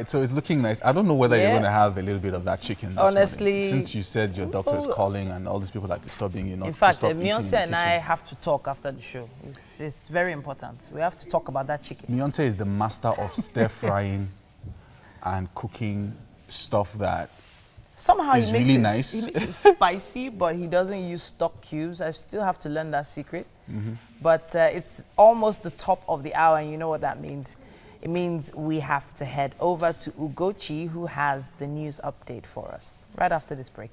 right, so it's looking nice. I don't know whether you're going to have a little bit of that chicken this Honestly, morning, since you said your doctor is calling and all these people are disturbing you. In fact, Beyonce and I have to talk after the show. It's very important. We have to talk about that chicken. Beyonce is the master of stir frying and cooking stuff that somehow is really nice. He makes it spicy, but he doesn't use stock cubes. I still have to learn that secret. But it's almost the top of the hour, and you know what that means. It means we have to head over to Ugochi, who has the news update for us right after this break.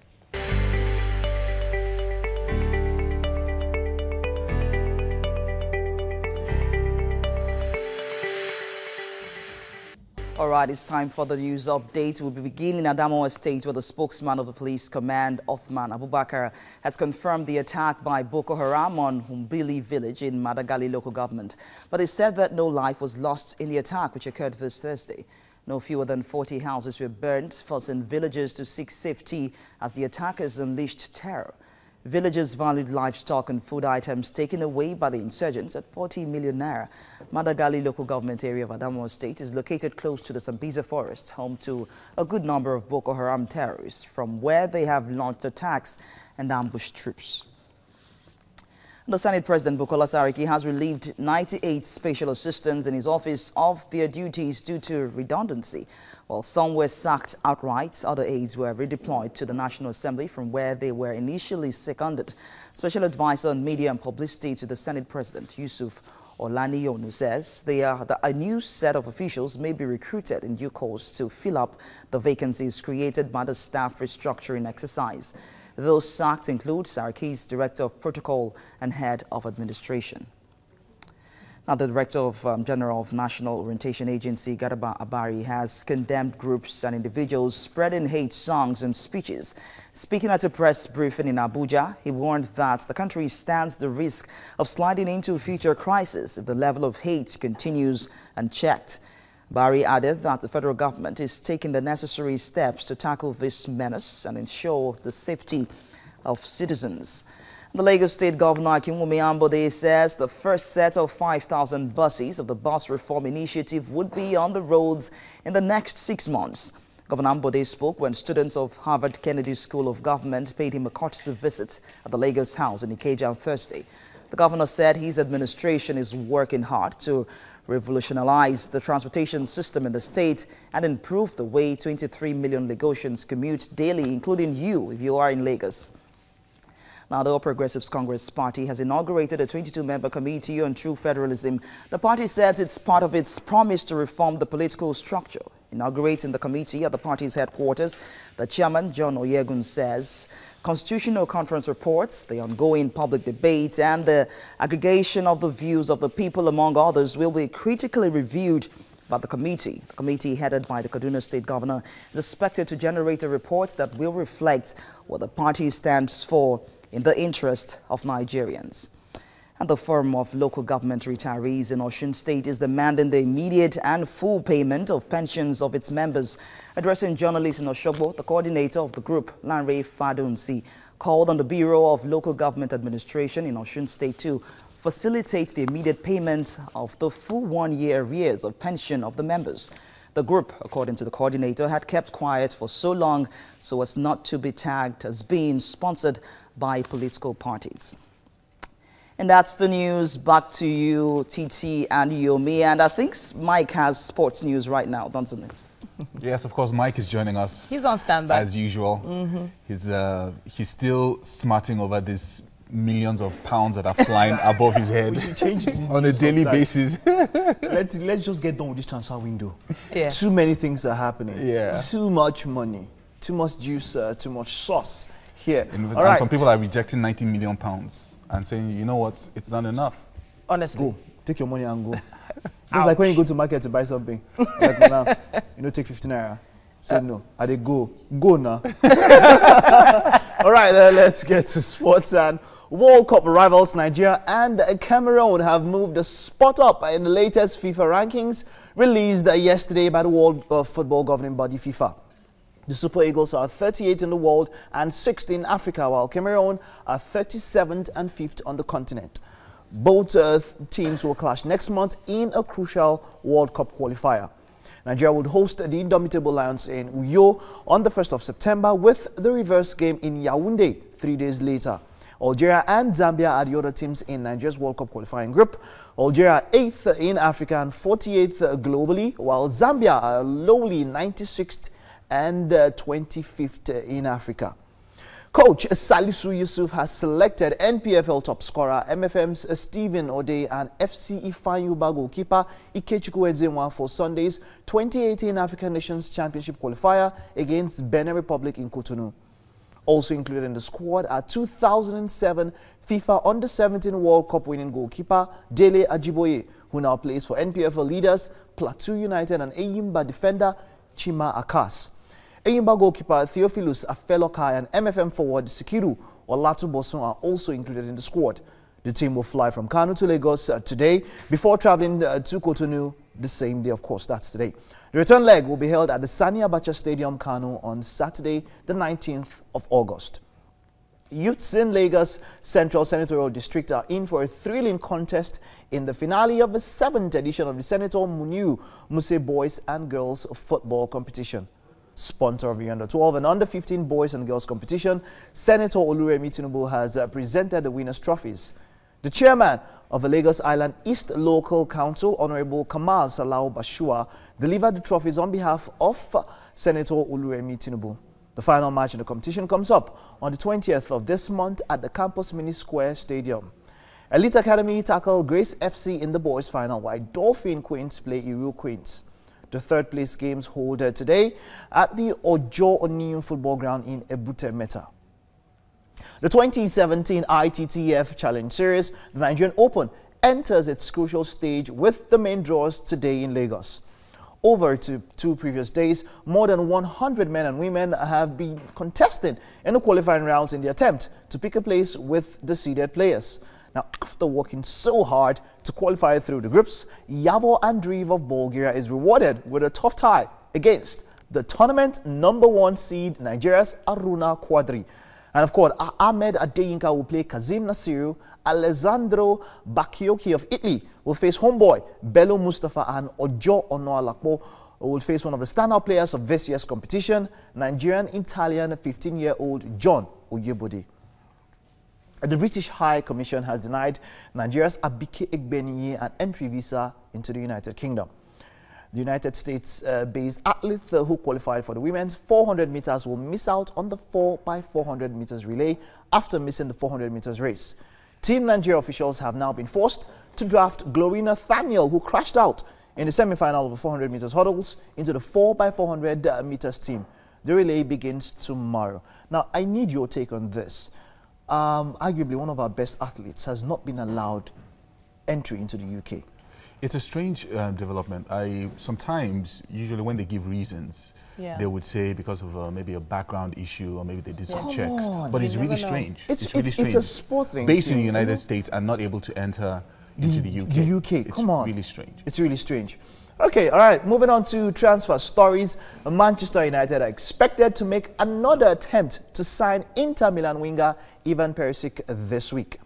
All right, it's time for the news update. We'll be beginning at Adamawa Estate, where the spokesman of the police command, Othman Abubakar, has confirmed the attack by Boko Haram on Humbili village in Madagali local government. But he said that no life was lost in the attack, which occurred this Thursday. No fewer than 40 houses were burnt, forcing villagers to seek safety as the attackers unleashed terror. Villagers valued livestock and food items taken away by the insurgents at 40 million naira. Madagali local government area of Adamawa State is located close to the Sambisa forest, home to a good number of Boko Haram terrorists, from where they have launched attacks and ambushed troops. The Senate President Bukola Saraki has relieved 98 special assistants in his office of their duties due to redundancy. While some were sacked outright, other aides were redeployed to the National Assembly from where they were initially seconded. Special Advisor on Media and Publicity to the Senate President, Yusuf Olaniyonu, says a new set of officials may be recruited in due course to fill up the vacancies created by the staff restructuring exercise. Those sacked include Saraki's Director of Protocol and Head of Administration. Now, the Director General of National Orientation Agency, Garba Abari, has condemned groups and individuals spreading hate songs and speeches. Speaking at a press briefing in Abuja, he warned that the country stands the risk of sliding into a future crisis if the level of hate continues unchecked. Bari added that the federal government is taking the necessary steps to tackle this menace and ensure the safety of citizens. The Lagos State Governor Akinwumi Ambode says the first set of 5,000 buses of the Bus Reform Initiative would be on the roads in the next 6 months. Governor Ambode spoke when students of Harvard Kennedy School of Government paid him a courtesy visit at the Lagos House in Ikeja on Thursday. The governor said his administration is working hard to revolutionize the transportation system in the state and improve the way 23 million Lagosians commute daily, including you if you are in Lagos. Now, the All Progressives Congress Party has inaugurated a 22-member committee on true federalism. The party says it's part of its promise to reform the political structure. Inaugurating the committee at the party's headquarters, the chairman, John Oyegun, says constitutional conference reports, the ongoing public debates, and the aggregation of the views of the people, among others, will be critically reviewed by the committee. The committee, headed by the Kaduna State Governor, is expected to generate a report that will reflect what the party stands for in the interest of Nigerians. And the Forum of Local Government Retirees in Osun State is demanding the immediate and full payment of pensions of its members. Addressing journalists in Osogbo, the coordinator of the group, Lanre Fadunsi, called on the Bureau of Local Government Administration in Osun State to facilitate the immediate payment of the full 1-year arrears of pension of the members. The group, according to the coordinator, had kept quiet for so long so as not to be tagged as being sponsored by political parties. And that's the news. Back to you, TT and Yomi. And I think Mike has sports news right now, doesn't he? Yes, of course, Mike is joining us. He's on standby. As usual. He's still smarting over these millions of pounds that are flying above his head on a daily basis. Let's just get done with this transfer window. Yeah. Too many things are happening. Yeah. Too much money, too much juice, too much sauce here. And All right. some people are rejecting 90 million pounds and saying, you know what, it's not enough. Honestly. Go, take your money and go. It's like when you go to market to buy something. Like now, take 15 naira. Say no, I dey go now. All right, let's get to sports. And World Cup rivals Nigeria and Cameroon have moved a spot up in the latest FIFA rankings released yesterday by the World Football Governing Body FIFA. The Super Eagles are 38th in the world and 6th in Africa, while Cameroon are 37th and 5th on the continent. Both teams will clash next month in a crucial World Cup qualifier. Nigeria would host the Indomitable Lions in Uyo on the 1st of September with the reverse game in Yaoundé 3 days later. Algeria and Zambia are the other teams in Nigeria's World Cup qualifying group. Algeria 8th in Africa and 48th globally, while Zambia are lowly 96th and 25th in Africa. Coach Salisu Yusuf has selected NPFL top scorer MFM's Stephen Ode and FC Ifeanyi goalkeeper Ikechukwu Ezenwa for Sunday's 2018 African Nations Championship qualifier against Benin Republic in Cotonou. Also included in the squad are 2007 FIFA Under-17 World Cup winning goalkeeper Dele Ajiboye, who now plays for NPFL leaders Plateau United, and Eyimba defender Chima Akas. Eyimba goalkeeper Theophilus Afelokai and MFM forward Sikiru Olatu Bosun are also included in the squad. The team will fly from Kano to Lagos today before traveling to Cotonou the same day, of course, that's today. The return leg will be held at the Sani Abacha Stadium, Kano, on Saturday, the 19th of August. Youths in Lagos Central Senatorial District are in for a thrilling contest in the finale of the 7th edition of the Senator Muniu Muse Boys and Girls Football Competition. Sponsor of the Under-12 and Under-15 Boys and Girls Competition, Senator Oluremi Tinubu has presented the winners' trophies. The chairman of the Lagos Island East Local Council, Honorable Kamal Salau Bashua, delivered the trophies on behalf of Senator Oluremi Tinubu. The final match in the competition comes up on the 20th of this month at the Campus Mini Square Stadium. Elite Academy tackle Grace FC in the boys' final, while Dolphin Queens play Iru Queens. The third place games hold today at the Ojo Onion Football Ground in Ebute Meta. The 2017 ITTF Challenge Series, the Nigerian Open, enters its crucial stage with the main draws today in Lagos. Over two previous days, more than 100 men and women have been contesting in the qualifying rounds in the attempt to pick a place with the seeded players. Now, after working so hard to qualify through the groups, Yavo Andreev of Bulgaria is rewarded with a tough tie against the tournament #1 seed Nigeria's Aruna Quadri. And of course, Ahmed Adeyinka will play Kazim Nasiru. Alessandro Bakioki of Italy will face homeboy Bello Mustafa, and Ojo Onoalakpo will face one of the standout players of this year's competition, Nigerian-Italian 15-year-old John Oyebode. The British High Commission has denied Nigeria's Abike Egbeniyi an entry visa into the United Kingdom. The United States-based athlete who qualified for the women's 400 meters will miss out on the 4x400 meters relay after missing the 400 meters race. Team Nigeria officials have now been forced to draft Gloria Nathaniel, who crashed out in the semi-final of the 400 meters hurdles, into the 4x400 meters team. The relay begins tomorrow. Now, I need your take on this. Arguably, one of our best athletes has not been allowed entry into the UK. It's a strange development. Sometimes, usually when they give reasons, they would say because of maybe a background issue, or maybe they did some checks. But it's really strange. It's really strange. It's a sport thing. Based in the United States and not able to enter into the UK. The UK, come on. It's really strange. It's really strange. Okay, all right, moving on to transfer stories. Manchester United are expected to make another attempt to sign Inter Milan winger Ivan Perisic this week.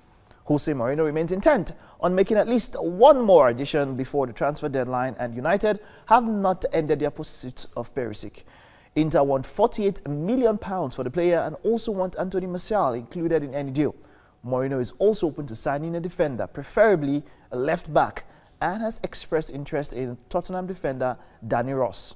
Jose Mourinho remains intent on making at least one more addition before the transfer deadline, and United have not ended their pursuit of Perisic. Inter want £48 million for the player and also want Anthony Martial included in any deal. Mourinho is also open to signing a defender, preferably a left back, and has expressed interest in Tottenham defender Danny Ross.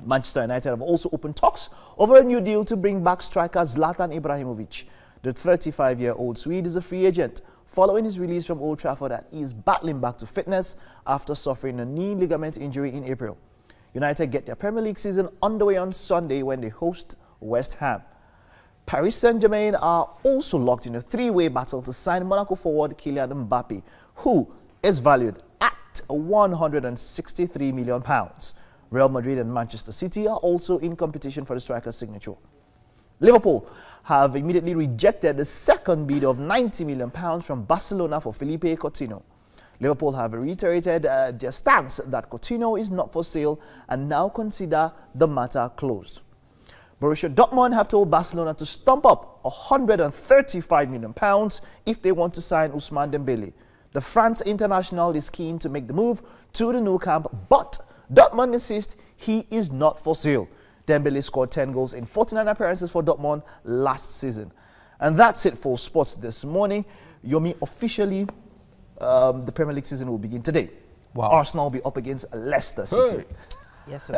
Manchester United have also opened talks over a new deal to bring back striker Zlatan Ibrahimovic. The 35-year-old Swede is a free agent following his release from Old Trafford, and he is battling back to fitness after suffering a knee ligament injury in April. United get their Premier League season underway on Sunday when they host West Ham. Paris Saint-Germain are also locked in a three-way battle to sign Monaco forward Kylian Mbappe, who is valued at £163 million. Real Madrid and Manchester City are also in competition for the striker's signature. Liverpool have immediately rejected the second bid of £90 million from Barcelona for Felipe Coutinho. Liverpool have reiterated their stance that Coutinho is not for sale and now consider the matter closed. Borussia Dortmund have told Barcelona to stump up £135 million if they want to sign Ousmane Dembele. The France international is keen to make the move to the Nou Camp, but Dortmund insists he is not for sale. Dembele scored 10 goals in 49 appearances for Dortmund last season. And that's it for sports this morning. Yomi, officially, the Premier League season will begin today. Wow. Arsenal will be up against Leicester City. Hey. Yes, sir.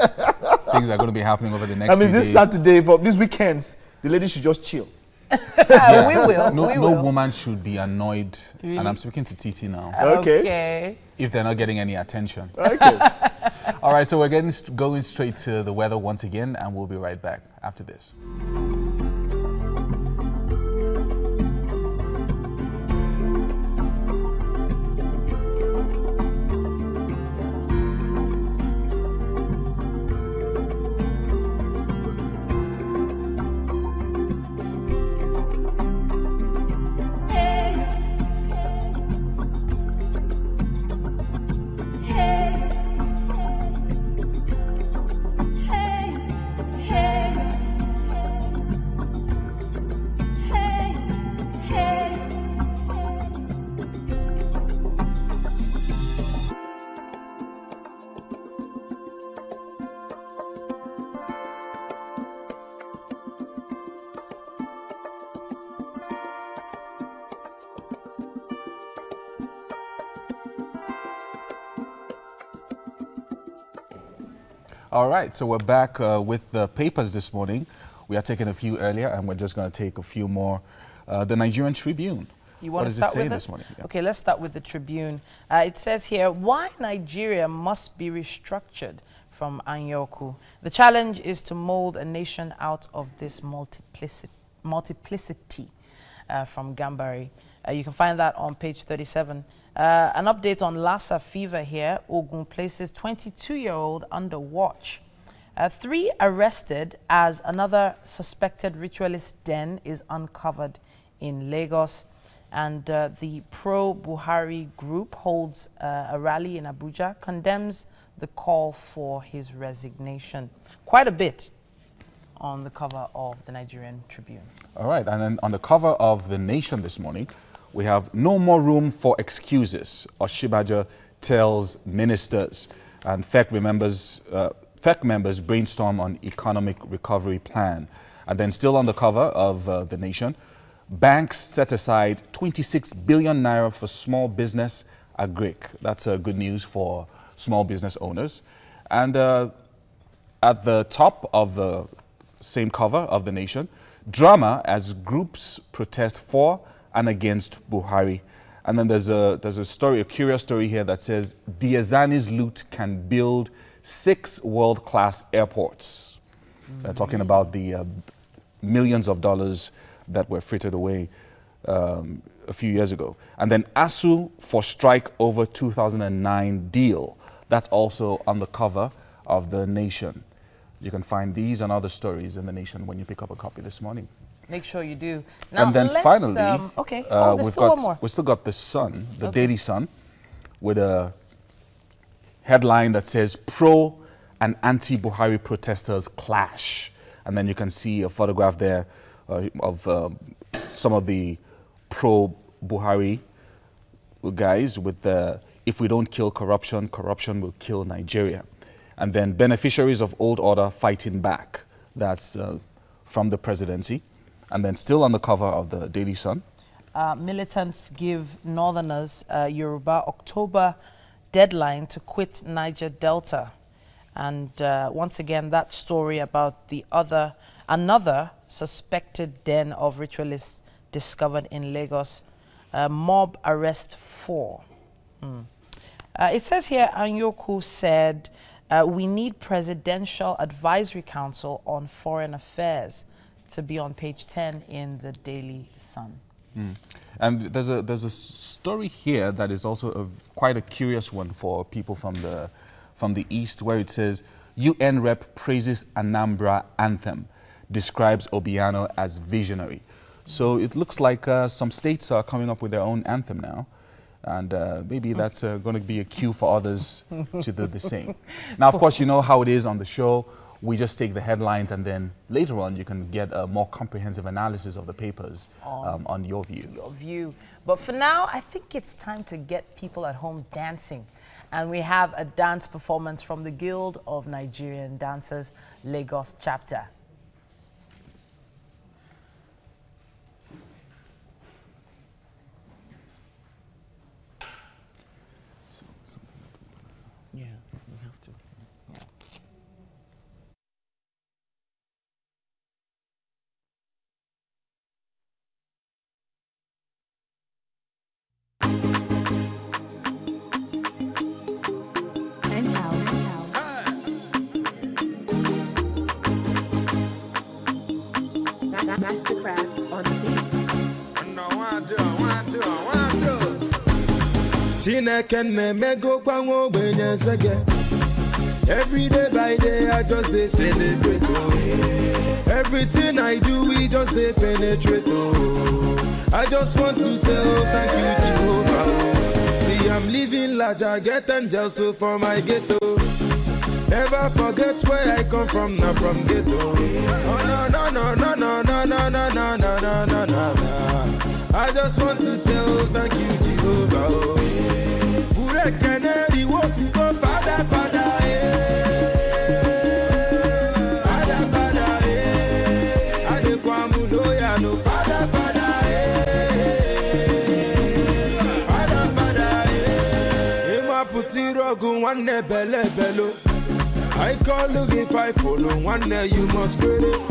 Things are going to be happening over the next few this days. Saturday, but these weekends, the ladies should just chill. We will. No woman should be annoyed. Really? And I'm speaking to Titi now. Okay. If they're not getting any attention. Okay. All right, so we're going straight to the weather once again, and we'll be right back after this. All right, so we're back with the papers this morning. We are taking a few earlier, and we're just going to take a few more. The Nigerian Tribune. What does it say this morning? Yeah. Okay, let's start with the Tribune. It says here, why Nigeria must be restructured, from Anyoku. The challenge is to mold a nation out of this multiplicity, from Gambari. You can find that on page 37. An update on Lassa fever here. Ogun places 22-year-old under watch. 3 arrested as another suspected ritualist den is uncovered in Lagos. And the pro-Buhari group holds a rally in Abuja, condemns the call for his resignation. Quite a bit on the cover of the Nigerian Tribune. All right, and then on the cover of The Nation this morning, we have no more room for excuses, Oshibaja tells ministers. And FEC members brainstorm on economic recovery plan. And then still on the cover of The Nation, banks set aside 26 billion naira for small business agric. That's good news for small business owners. And at the top of the same cover of The Nation, drama as groups protest for and against Buhari. And then there's a story, a curious story here that says Diazani's loot can build 6 world-class airports. They're talking about the millions of dollars that were frittered away a few years ago. And then ASU for strike over 2009 deal. That's also on the cover of The Nation. You can find these and other stories in The Nation when you pick up a copy this morning. Make sure you do. Now, and then finally, we've still got The Sun, the Daily Sun, with a headline that says pro and anti-Buhari protesters clash. And then you can see a photograph there of some of the pro-Buhari guys with the, if we don't kill corruption, corruption will kill Nigeria. And then beneficiaries of old order fighting back. That's from the presidency. And then still on the cover of the Daily Sun. Militants give Northerners Yoruba October deadline to quit Niger Delta. And once again, that story about the another suspected den of ritualists discovered in Lagos. Mob arrest 4. It says here, Anyoku said, we need Presidential Advisory Council on Foreign Affairs, to be on page 10 in the Daily Sun. And there's a story here that is also quite a curious one for people from the East, where it says, UN rep praises Anambra anthem, describes Obiano as visionary. So it looks like some states are coming up with their own anthem now. And maybe that's going to be a cue for others to do the same. Now, of course, you know how it is on the show. We just take the headlines, and then later on you can get a more comprehensive analysis of the papers on your view. Your view. But for now, I think it's time to get people at home dancing. And we have a dance performance from the Guild of Nigerian Dancers, Lagos chapter. Yeah, we have to. Mastercraft on the beat. Every day by day I just they celebrate. Oh. Everything I do we just they penetrate. Oh. I just want to say oh thank you Jehovah. Oh. See I'm living large, I get angels so for my ghetto. Never forget where I come from, not from ghetto. Oh no no no no no no no no no no no no. I just want to say oh thank you Jehovah. Oh. Ure keneri wo tu go Father Father. Father Father. Adekwamu no ya no Father Father. Father Father. Ema putirogu wane bele belo. I call look if I follow one day you must credit.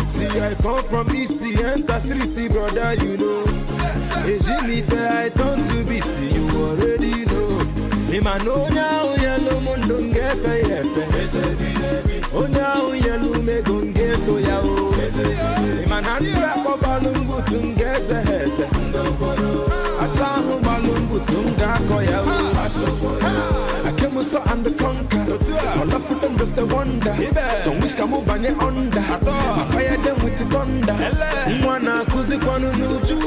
See I come from East the enter street brother you know. Is me fair I turn to beast you already know. Him I know now yellow moon don't get fair. Oh now yellow me gon get to ya o. Him I not rap up balloon butun get a hess. I saw him balloon butun ga koya o. I came so and the conquer. My love for them just a wonder. So wish come up and under. I fire them with the thunder. Mwana kuzi kwanu nuju.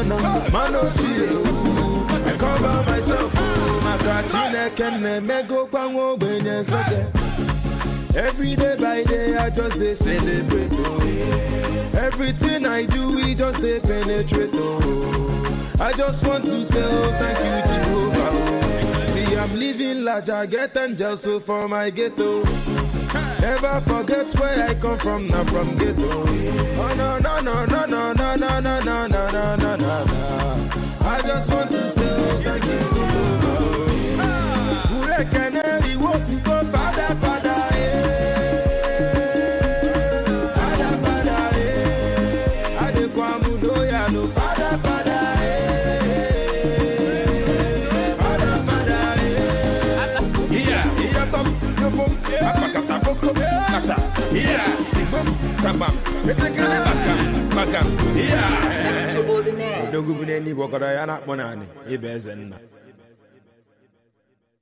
No, mano chill. I cover myself. My gachine can me go kwango benye sake. Every day by day I just they celebrate. Oh. Everything I do we just they penetrate. Oh. I just want to say oh thank you Jehovah. Oh. See I'm living large, I get angels so for my ghetto. Never forget where I come from, not from ghetto. Oh no no no no no no no no no no no no no. I just want to say oh, thank you to Ure keneri wo tu go Father Father. Father Father. Adekwamu no ya no Father Father. Father Father. Yeah, yeah, tom, yobom, apakata boko, kata, yeah, simom, tabam, metekele bakam, yeah. Don't go any Wakarayana Monani, Ebezen.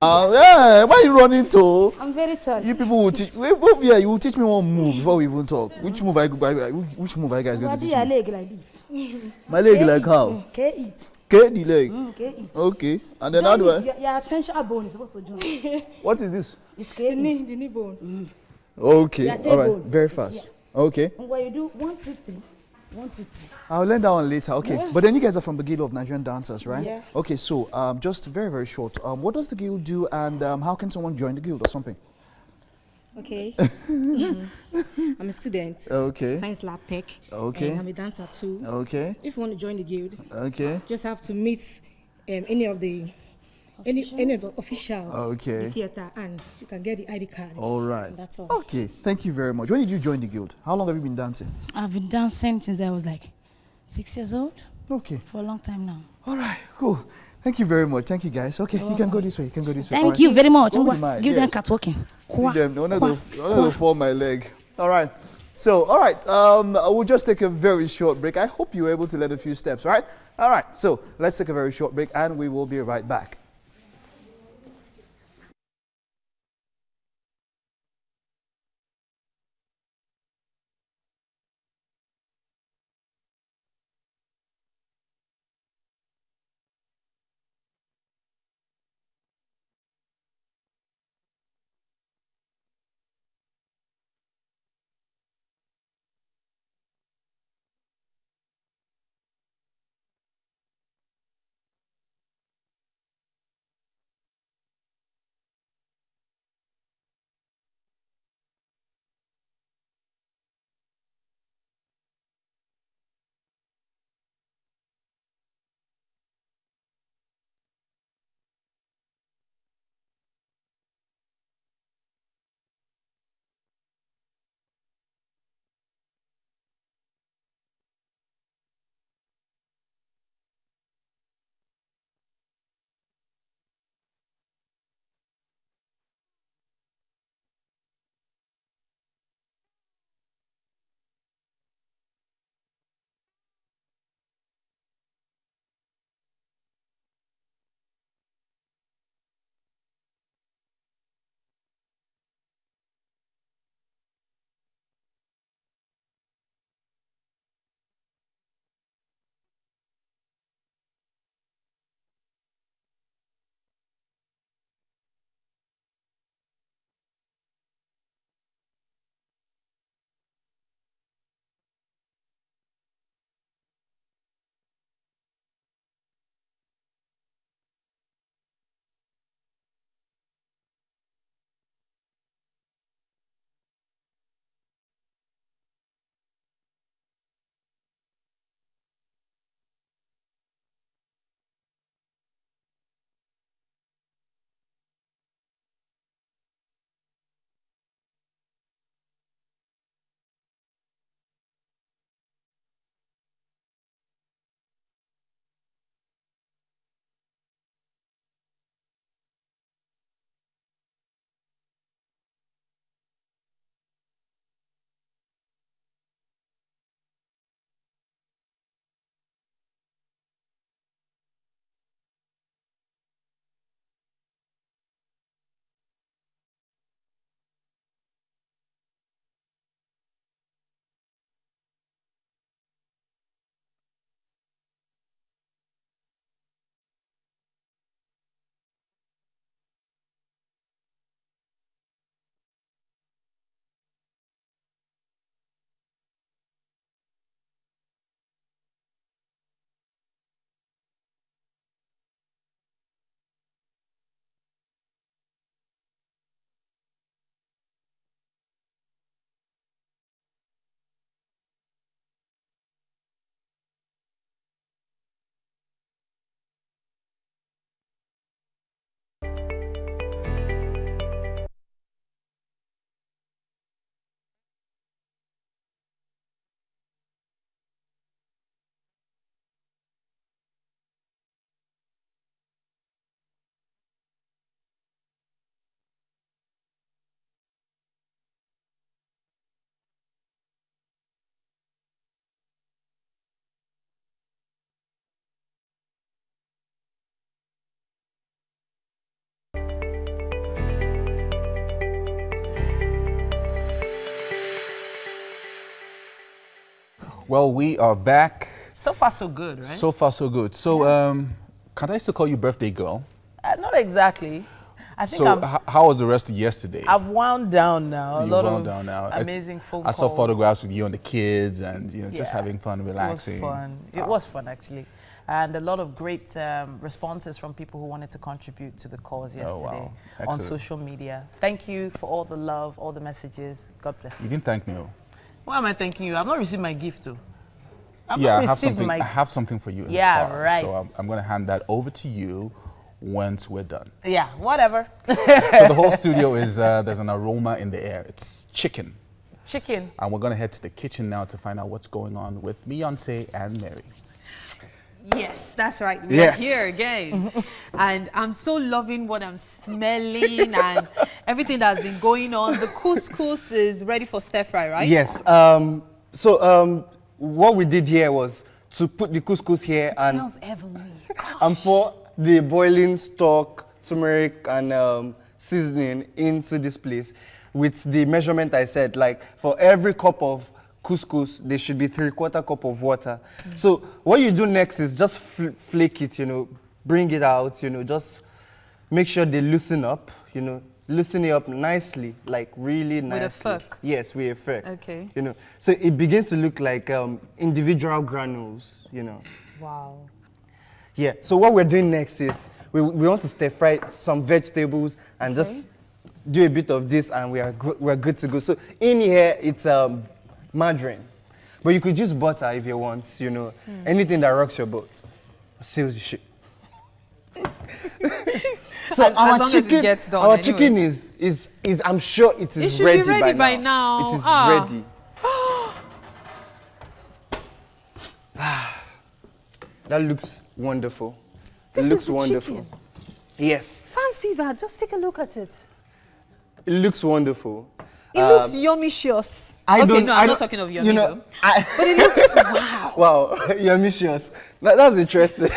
Yeah, why are you running to? I'm very sorry. You people will teach. Both here, you will teach me one move before we even talk. Which move which move are you guys going to teach your me? leg like this. My leg like how? K-eat. K the leg. K-eat. Okay. And then how do I? Your essential bone is supposed to join. What is this? It's the knee bone. Okay. Your All right. bone. Very fast. Yeah. Okay. And when you do 1, 2, 3, 1, 2, 3. I'll learn that one later. Okay. Yeah. But then you guys are from the Guild of Nigerian Dancers, right? Yeah. Okay. So just very very short. What does the guild do, and how can someone join the guild or something? Okay. I'm a student. Okay. Science lab tech. Okay. And I'm a dancer too. Okay. If you want to join the guild, Okay. just have to meet any of the official Okay. the theater, and you can get the ID card. All right. And that's all. Okay. Thank you very much. When did you join the guild? How long have you been dancing? I've been dancing since I was like 6 years old. Okay. For a long time now. All right. Cool. Thank you very much. Thank you, guys. Okay, you can go this way. You can go this way. Thank you very much. Give them catwalking. Them. One of them fall my leg. All right. So, all right. We'll just take a very short break. I hope you were able to learn a few steps, right? All right. So, let's take a very short break and we will be right back. Well, we are back. So far, so good, right? So far, so good. So, can I still call you birthday girl? Not exactly. I think So, how was the rest of yesterday? I've wound down now. A lot of amazing phone calls. I saw photographs with you and the kids, and just having fun, relaxing. It was fun. It was fun, actually. And a lot of great responses from people who wanted to contribute to the cause yesterday on social media. Thank you for all the love, all the messages. God bless you. You didn't thank me. Why am I thanking you? I've not received my gift, though. I have something for you in the car, right. So I'm going to hand that over to you once we're done. Yeah, whatever. So the whole studio is, there's an aroma in the air. It's chicken. Chicken. And we're going to head to the kitchen now to find out what's going on with Beyonce and Mary. Yes, that's right. We're here again. And I'm so loving what I'm smelling and everything that's been going on. The couscous is ready for stir fry, right? Yes. What we did here was to put the couscous here and smells heavenly. And pour the boiling stock, turmeric, and seasoning into this place with the measurement I said. Like for every cup of couscous, there should be 3/4 cup of water. So what you do next is just flake it, bring it out, just make sure they loosen up, loosen it up nicely, like really nicely. With a fork? Yes, with a fork. Okay. So it begins to look like individual granules, Wow. Yeah, so what we're doing next is we want to stir fry some vegetables and just do a bit of this and we're good to go. So in here, it's margarine. But you could use butter if you want, anything that rocks your boat. Seals the shit. So our chicken is I'm sure it is ready by now. It is ready. That looks wonderful. It looks wonderful. Chicken. Yes. Fancy that. Just take a look at it. It looks wonderful. It looks yummy-cious. I'm not talking of yummy, though. But it looks, wow. Wow, yummy-cious. That's interesting.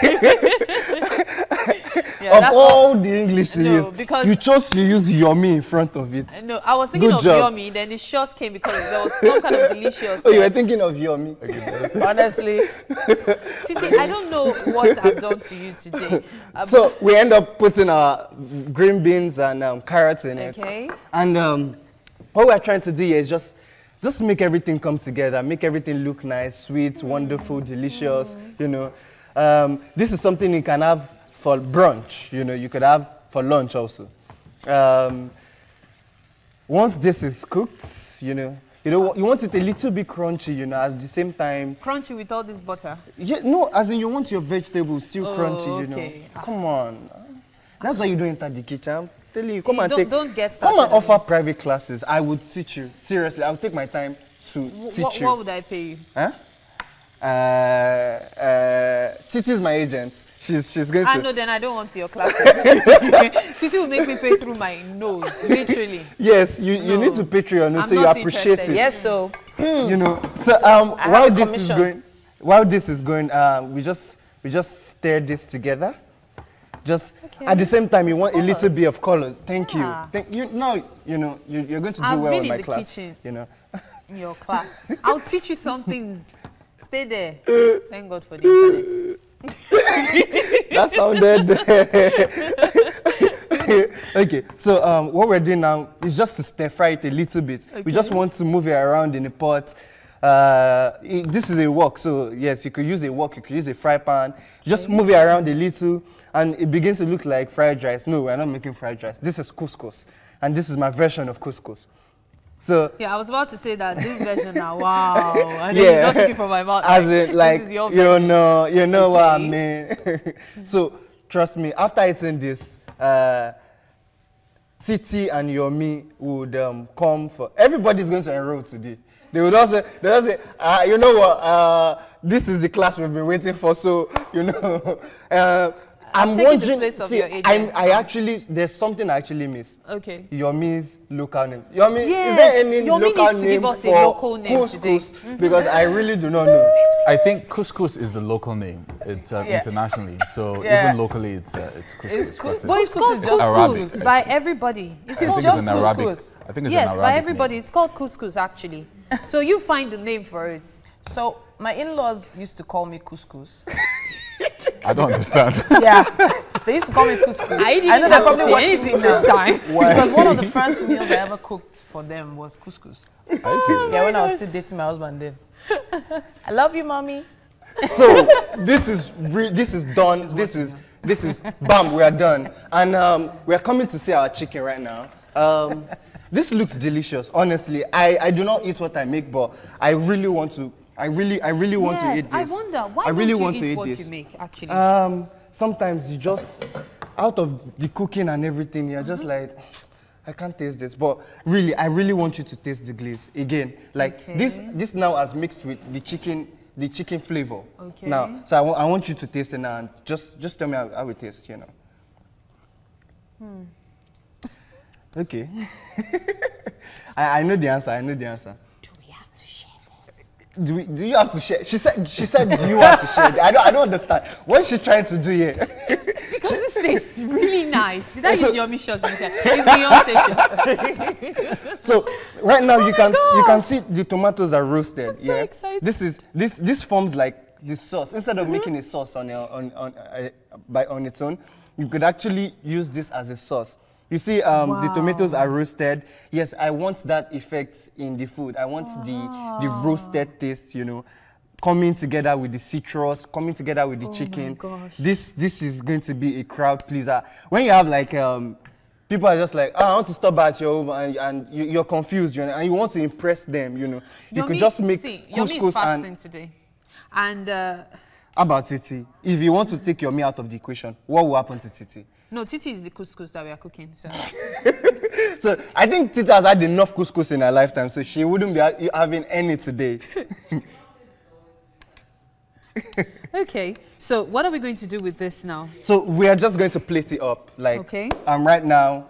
Yeah, of all the English to use, because you chose to use yummy in front of it. No, I was thinking of yummy, then the shows came because there was some kind of delicious. Oh, you were thinking of yummy. Honestly. Titi, I don't know what I've done to you today. So we end up putting our green beans and carrots in it. And what we're trying to do here is just make everything come together, make everything look nice, sweet, wonderful, delicious, This is something you can have for brunch, you could have for lunch also. Once this is cooked, you want it a little bit crunchy, at the same time. Crunchy with all this butter? Yeah, no, as in you want your vegetables still crunchy, Come on. That's why you don't enter the kitchen. I'm telling you, come and offer private classes. I would teach you. Seriously, I would take my time to teach you. What would I pay you? Huh? Titi's my agent. She's going to... No, then I don't want your classes. Titi will make me pay through my nose, literally. Yes, you need to pay through your nose so you appreciate it. Yes, so... So while this is going, we just stir this together. At the same time, you want a little bit of color. Thank you. Now, you're going to do well in my class. In your class. I'll teach you some things. Stay there. Thank God for the internet. That sounded... Okay, so what we're doing now is just to stir fry it a little bit. We just want to move it around in the pot. This is a wok, so yes, you could use a wok, you could use a fry pan. Just move it around a little, and it begins to look like fried rice. No, we're not making fried rice. This is couscous, and this is my version of couscous. So yeah, I was about to say that this version now, wow, and then you just took it from my mouth. As in, like, you know what I mean. So trust me, after eating this, Titi and Yomi would come for. Everybody's going to enroll today. They would also say, you know what? This is the class we've been waiting for. So I'm wondering. The place of your agent. I actually, there's something I actually miss. Okay. Yomi's local name. Yomi, yes. Is there any Yomi local needs to name give us for a local name couscous? Today. Because I really do not know. I think couscous is the local name. It's internationally. So even locally, it's couscous. But it's called couscous by everybody. It's just couscous. I think it's an Arabic by everybody. name. It's called couscous actually. So you find the name for it. So my in-laws used to call me couscous. I don't understand. Yeah, they used to call me couscous. I know didn't they're probably watching anything this time. Because one of the first meals I ever cooked for them was couscous. Yeah, when I was still dating my husband then. I love you, mommy. So this is done. This is bam. We are done, and we are coming to see our chicken right now. This looks delicious. Honestly, I do not eat what I make, but I really want to. I really want to eat this. I wonder why I really don't you want eat to eat what this. you make actually. Sometimes you just out of the cooking and everything, you're just like, I can't taste this. But really, I really want you to taste the glaze again. Like this now has mixed with the chicken flavor. Okay. Now, so I want you to taste it now and just tell me how it tastes, you know. Okay. I know the answer. Do we have to share this? Do you have to share? She said, do you have to share? I don't understand. What is she trying to do here? Because this tastes really nice. Did I use your mission, Michelle? It's Beyonce. So right now you can see the tomatoes are roasted. I'm so excited. This forms like the sauce. Instead of making a sauce on its own, you could actually use this as a sauce. You see, the tomatoes are roasted. Yes, I want that effect in the food. I want the roasted taste, you know, coming together with the citrus, coming together with the chicken. Gosh. This is going to be a crowd pleaser. When you have like people are just like, I want to stop by at your home, and you're confused, you know, and you want to impress them, you know. You could just make couscous fasting today, and how about Titi? If you want to take your meat out of the equation, what will happen to Titi? No, Titi is the couscous that we are cooking. So, so I think Titi has had enough couscous in her lifetime, so she wouldn't be having any today. okay. So what are we going to do with this now? So we are just going to plate it up. Like, right now,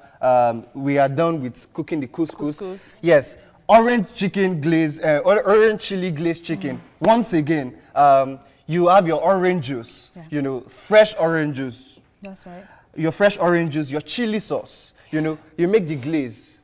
we are done with cooking the couscous. Yes, orange chicken glaze, orange chili glazed chicken. Once again, you have your orange juice, you know, fresh orange juice. That's right. Your fresh orange juice, your chili sauce, you know, you make the glaze.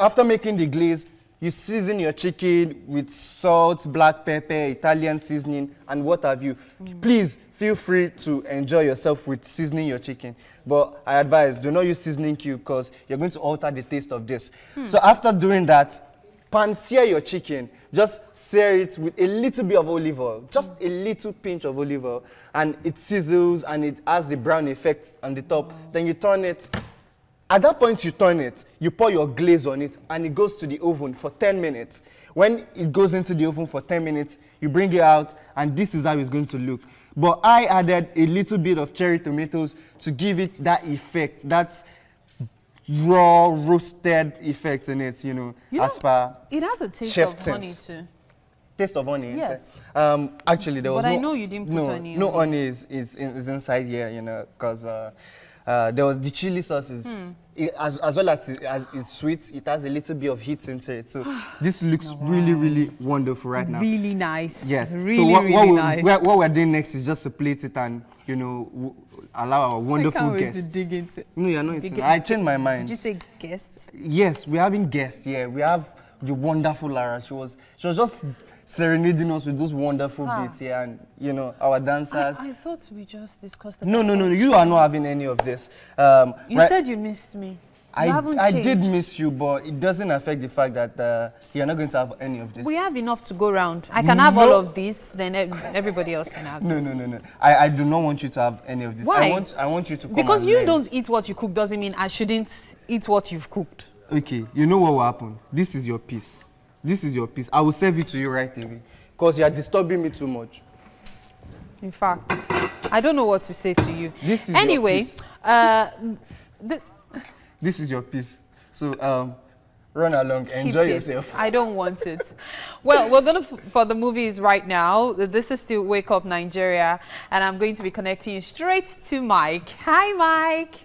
After making the glaze, you season your chicken with salt, black pepper, Italian seasoning, and what have you. Please feel free to enjoy yourself with seasoning your chicken. But I advise, do not use seasoning cube because you're going to alter the taste of this. So after doing that, pan-sear your chicken. Just sear it with a little bit of olive oil, just a little pinch of olive oil, and it sizzles and it has the brown effect on the top. Then you turn it. At that point you turn it, you pour your glaze on it, and it goes to the oven for 10 minutes. When it goes into the oven for 10 minutes, you bring it out, and this is how it's going to look. But I added a little bit of cherry tomatoes to give it that effect, that raw, roasted effect in it, you know, as per it has a taste chef of honey too. Taste of honey? Yes. Actually, there was but I know you didn't put honey on no honey is inside here, you know, because there was the chili sauce as well as it's sweet, it has a little bit of heat into it. So this looks really, really wonderful right now. Really nice. Yes. Really, so really nice. What we're doing next is just to plate it and, you know, allow our wonderful guests. I can't wait to dig into it. No, you're not eating. I changed my mind. Did you say guests? Yes, we're having guests. Yeah, we have the wonderful Lara. She was just serenading us with those wonderful beats here, and you know our dancers. I thought we just discussed. No, you are not having any of this. You said you missed me. I did miss you, but it doesn't affect the fact that you're not going to have any of this. We have enough to go around. I can have all of this, then everybody else can have this. No. I do not want you to have any of this. Why? I want you to come. Because and you learn. don't eat what you cook doesn't mean I shouldn't eat what you've cooked. Okay, you know what will happen? This is your piece. This is your piece. I will serve it to you right away. Because you are disturbing me too much. In fact, I don't know what to say to you. This is anyway, your piece. This is your piece. So run along, enjoy yourself. I don't want it. Well, we're going for the movies right now. This is still Wake Up Nigeria, and I'm going to be connecting you straight to Mike. Hi, Mike.